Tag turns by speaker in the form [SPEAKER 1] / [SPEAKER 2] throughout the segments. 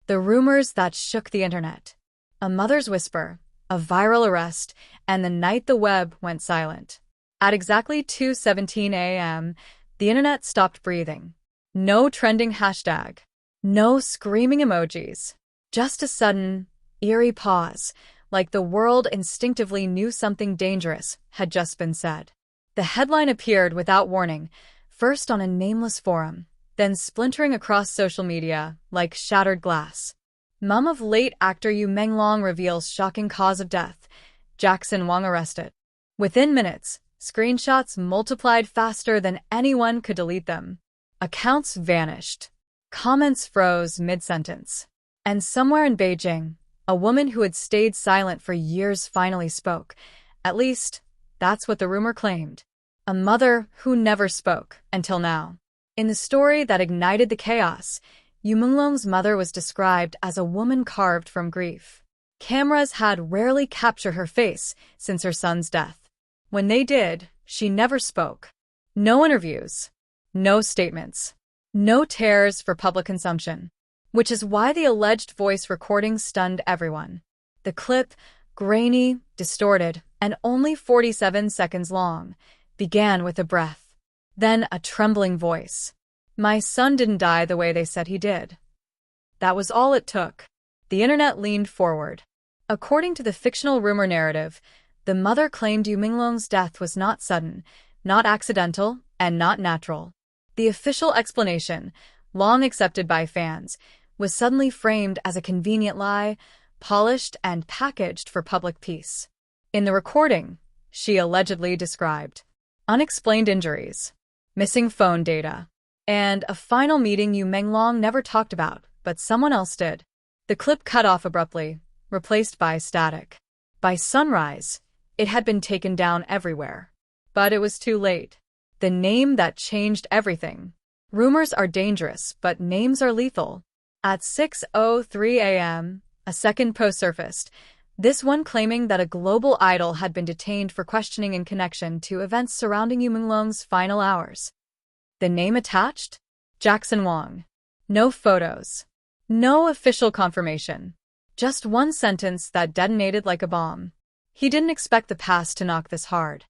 [SPEAKER 1] The rumors that shook the internet. A mother's whisper, a viral arrest, and the night the web went silent. At exactly 2:17 a.m., the internet stopped breathing. No trending hashtag. No screaming emojis. Just a sudden, eerie pause, like the world instinctively knew something dangerous had just been said. The headline appeared without warning, first on a nameless forum, then splintering across social media like shattered glass. Mom of late actor Yu Menglong reveals shocking cause of death. Jackson Wang arrested. Within minutes, screenshots multiplied faster than anyone could delete them. Accounts vanished. Comments froze mid-sentence. And somewhere in Beijing, a woman who had stayed silent for years finally spoke. At least, that's what the rumor claimed. A mother who never spoke until now. In the story that ignited the chaos, Yu Menglong's mother was described as a woman carved from grief. Cameras had rarely captured her face since her son's death. When they did, she never spoke. No interviews. No statements. No tears for public consumption. Which is why the alleged voice recording stunned everyone. The clip, grainy, distorted, and only 47 seconds long, began with a breath. Then a trembling voice. My son didn't die the way they said he did. That was all it took. The internet leaned forward. According to the fictional rumor narrative, the mother claimed Yu Menglong's death was not sudden, not accidental, and not natural. The official explanation, long accepted by fans, was suddenly framed as a convenient lie, polished and packaged for public peace. In the recording, she allegedly described unexplained injuries, missing phone data, and a final meeting Yu Menglong never talked about, but someone else did. The clip cut off abruptly, replaced by static. By sunrise, it had been taken down everywhere. But it was too late. The name that changed everything. Rumors are dangerous, but names are lethal. At 6:03 a.m., a second post surfaced, this one claiming that a global idol had been detained for questioning in connection to events surrounding Yu Menglong's final hours. The name attached? Jackson Wang. No photos. No official confirmation. Just one sentence that detonated like a bomb. He didn't expect the past to knock this hard.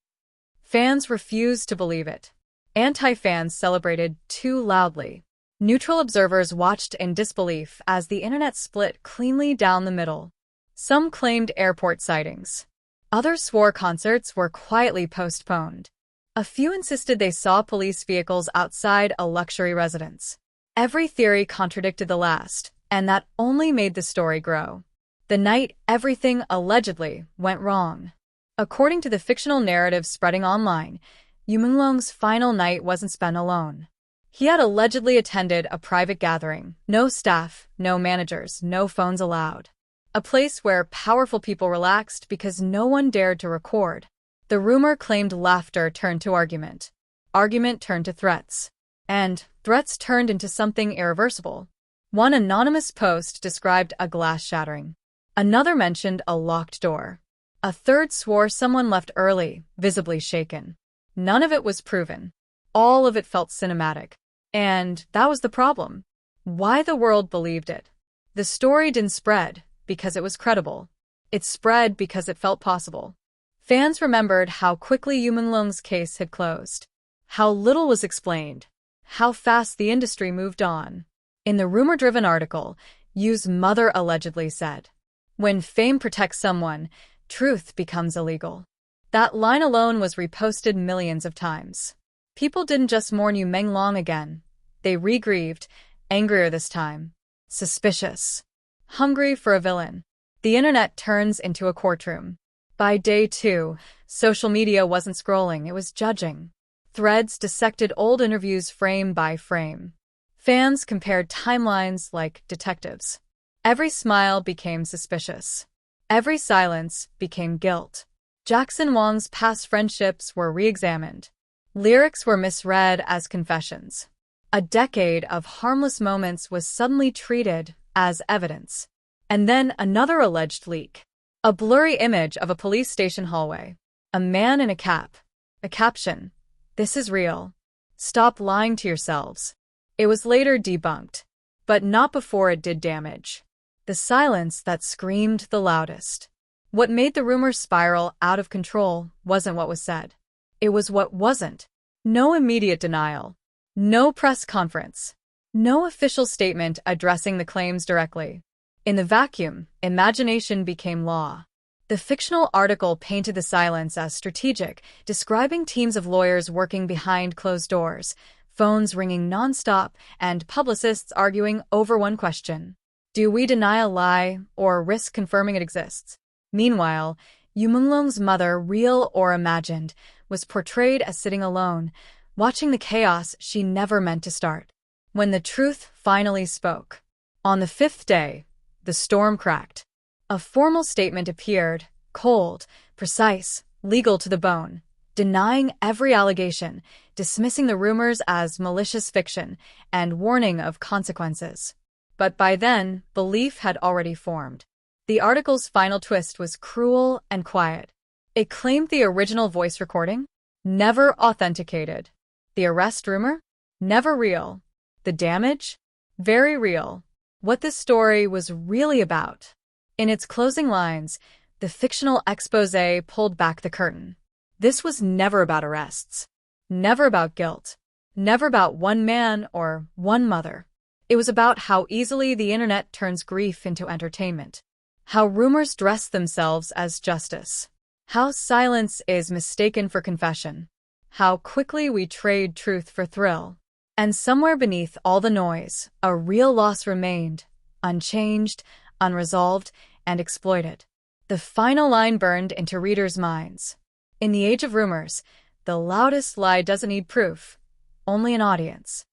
[SPEAKER 1] Fans refused to believe it. Anti-fans celebrated too loudly. Neutral observers watched in disbelief as the internet split cleanly down the middle. Some claimed airport sightings. Others swore concerts were quietly postponed. A few insisted they saw police vehicles outside a luxury residence. Every theory contradicted the last, and that only made the story grow. The night everything allegedly went wrong. According to the fictional narrative spreading online, Yu Menglong's final night wasn't spent alone. He had allegedly attended a private gathering. No staff, no managers, no phones allowed. A place where powerful people relaxed because no one dared to record. The rumor claimed laughter turned to argument. Argument turned to threats. And threats turned into something irreversible. One anonymous post described a glass shattering. Another mentioned a locked door. A third swore someone left early, visibly shaken. None of it was proven. All of it felt cinematic. And that was the problem. Why the world believed it. The story didn't spread because it was credible. It spread because it felt possible. Fans remembered how quickly Yu Menglong's case had closed. How little was explained. How fast the industry moved on. In the rumor-driven article, Yu's mother allegedly said, "When fame protects someone, truth becomes illegal." That line alone was reposted millions of times. People didn't just mourn Yu Menglong again. They re-grieved, angrier this time. Suspicious. Hungry for a villain. The internet turns into a courtroom. By day 2, social media wasn't scrolling, it was judging. Threads dissected old interviews frame by frame. Fans compared timelines like detectives. Every smile became suspicious. Every silence became guilt. Jackson Wang's past friendships were re-examined. Lyrics were misread as confessions. A decade of harmless moments was suddenly treated as evidence. And then another alleged leak. A blurry image of a police station hallway. A man in a cap. A caption. "This is real. Stop lying to yourselves." It was later debunked. but not before it did damage. The silence that screamed the loudest. What made the rumors spiral out of control wasn't what was said. It was what wasn't. No immediate denial. No press conference. No official statement addressing the claims directly. In the vacuum, imagination became law. The fictional article painted the silence as strategic, describing teams of lawyers working behind closed doors, phones ringing nonstop, and publicists arguing over one question. Do we deny a lie or risk confirming it exists? Meanwhile, Yu Menglong's mother, real or imagined, was portrayed as sitting alone, watching the chaos she never meant to start. When the truth finally spoke. On the fifth day, the storm cracked. A formal statement appeared, cold, precise, legal to the bone, denying every allegation, dismissing the rumors as malicious fiction, and warning of consequences. But by then, belief had already formed. The article's final twist was cruel and quiet. It claimed the original voice recording, never authenticated. The arrest rumor, never real. The damage, very real. What this story was really about. In its closing lines, the fictional exposé pulled back the curtain. This was never about arrests, never about guilt, never about one man or one mother. It was about how easily the internet turns grief into entertainment, how rumors dress themselves as justice, how silence is mistaken for confession, how quickly we trade truth for thrill. And somewhere beneath all the noise, a real loss remained, unchanged, unresolved, and exploited. The final line burned into readers' minds. In the age of rumors, the loudest lie doesn't need proof, only an audience.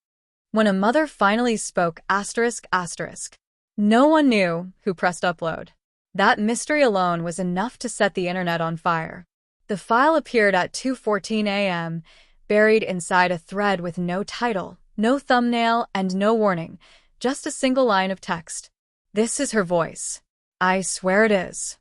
[SPEAKER 1] When a mother finally spoke ***, no one knew who pressed upload. That mystery alone was enough to set the internet on fire. The file appeared at 2:14 a.m., buried inside a thread with no title, no thumbnail, and no warning, just a single line of text. This is her voice. I swear it is.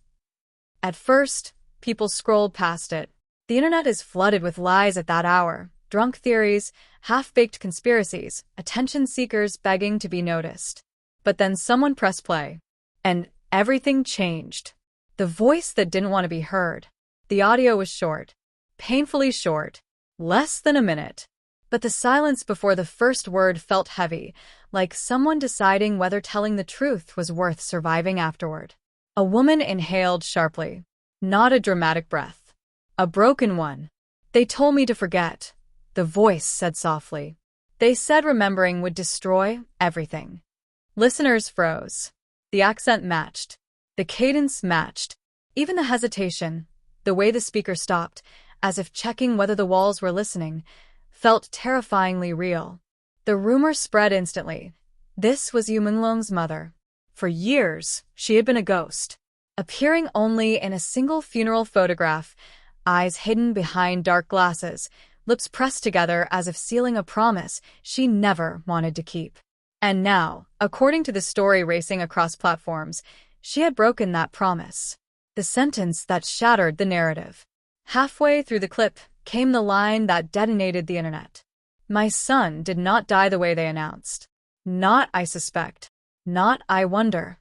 [SPEAKER 1] At first, people scrolled past it. The internet is flooded with lies at that hour, drunk theories, half-baked conspiracies, attention seekers begging to be noticed. But then someone pressed play, and everything changed. The voice that didn't want to be heard. The audio was short, painfully short, less than a minute. But the silence before the first word felt heavy, like someone deciding whether telling the truth was worth surviving afterward. A woman inhaled sharply, not a dramatic breath, a broken one. They told me to forget, the voice said softly. They said remembering would destroy everything. Listeners froze. The accent matched. The cadence matched. Even the hesitation, the way the speaker stopped, as if checking whether the walls were listening, felt terrifyingly real. The rumor spread instantly. This was Yu Menglong's mother. For years, she had been a ghost, appearing only in a single funeral photograph, eyes hidden behind dark glasses, lips pressed together as if sealing a promise she never wanted to keep. And now, according to the story racing across platforms, she had broken that promise. The sentence that shattered the narrative. Halfway through the clip came the line that detonated the internet. My son did not die the way they announced. Not I suspect. Not I wonder.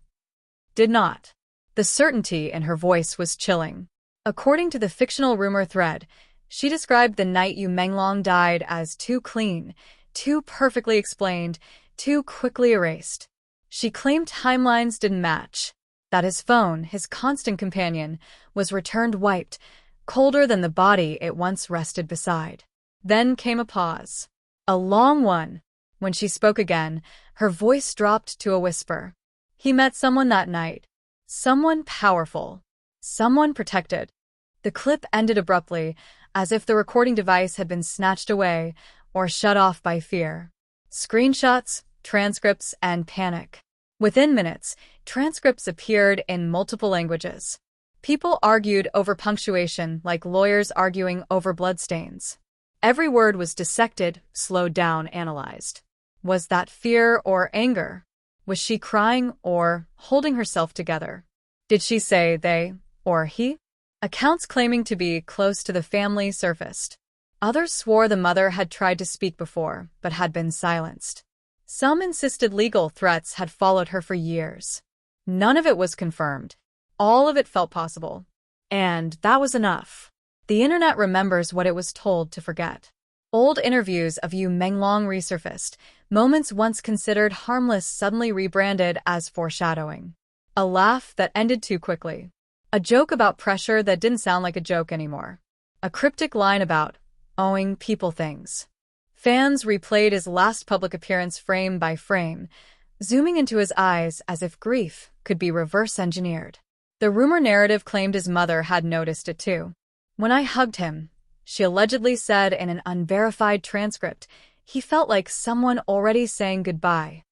[SPEAKER 1] Did not. The certainty in her voice was chilling. According to the fictional rumor thread, she described the night Yu Menglong died as too clean, too perfectly explained, too quickly erased. She claimed timelines didn't match, that his phone, his constant companion, was returned wiped, colder than the body it once rested beside. Then came a pause. A long one. When she spoke again, her voice dropped to a whisper. He met someone that night. Someone powerful. Someone protected. The clip ended abruptly, as if the recording device had been snatched away or shut off by fear. Screenshots, transcripts, and panic. Within minutes, transcripts appeared in multiple languages. People argued over punctuation like lawyers arguing over bloodstains. Every word was dissected, slowed down, analyzed. Was that fear or anger? Was she crying or holding herself together? Did she say they or he? Accounts claiming to be close to the family surfaced. Others swore the mother had tried to speak before, but had been silenced. Some insisted legal threats had followed her for years. None of it was confirmed. All of it felt possible. And that was enough. The internet remembers what it was told to forget. Old interviews of Yu Menglong resurfaced, moments once considered harmless suddenly rebranded as foreshadowing. A laugh that ended too quickly. A joke about pressure that didn't sound like a joke anymore. A cryptic line about owing people things. Fans replayed his last public appearance frame by frame, zooming into his eyes as if grief could be reverse-engineered. The rumor narrative claimed his mother had noticed it too. When I hugged him, she allegedly said in an unverified transcript, he felt like someone already saying goodbye.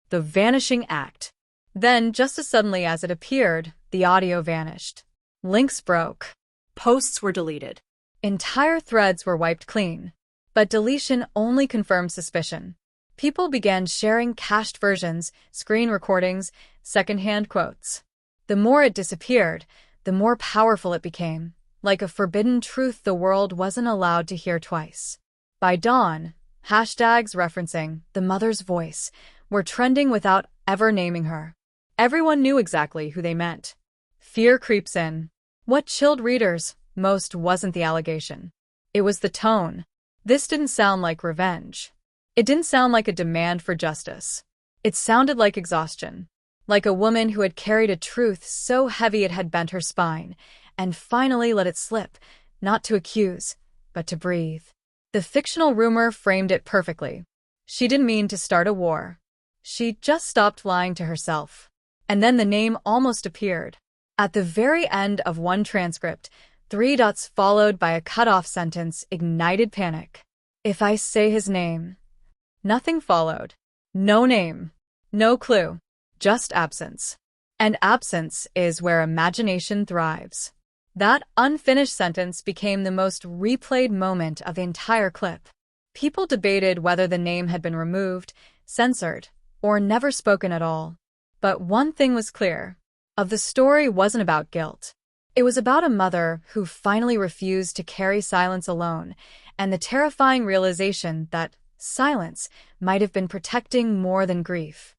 [SPEAKER 1] The vanishing act. Then, just as suddenly as it appeared, the audio vanished. Links broke. Posts were deleted. Entire threads were wiped clean. But deletion only confirmed suspicion. People began sharing cached versions, screen recordings, secondhand quotes. The more it disappeared, the more powerful it became, like a forbidden truth the world wasn't allowed to hear twice. By dawn, hashtags referencing the mother's voice were trending without ever naming her. Everyone knew exactly who they meant. Fear creeps in. What chilled readers most wasn't the allegation. It was the tone. This didn't sound like revenge. It didn't sound like a demand for justice. It sounded like exhaustion. Like a woman who had carried a truth so heavy it had bent her spine, and finally let it slip, not to accuse, but to breathe. The fictional rumor framed it perfectly. She didn't mean to start a war. She just stopped lying to herself. And then the name almost appeared. At the very end of one transcript, 3 dots followed by a cut-off sentence ignited panic. If I say his name. Nothing followed. No name. No clue. Just absence. And absence is where imagination thrives. That unfinished sentence became the most replayed moment of the entire clip. People debated whether the name had been removed, censored, or never spoken at all. But one thing was clear. The story wasn't about guilt. It was about a mother who finally refused to carry silence alone, and the terrifying realization that silence might have been protecting more than grief.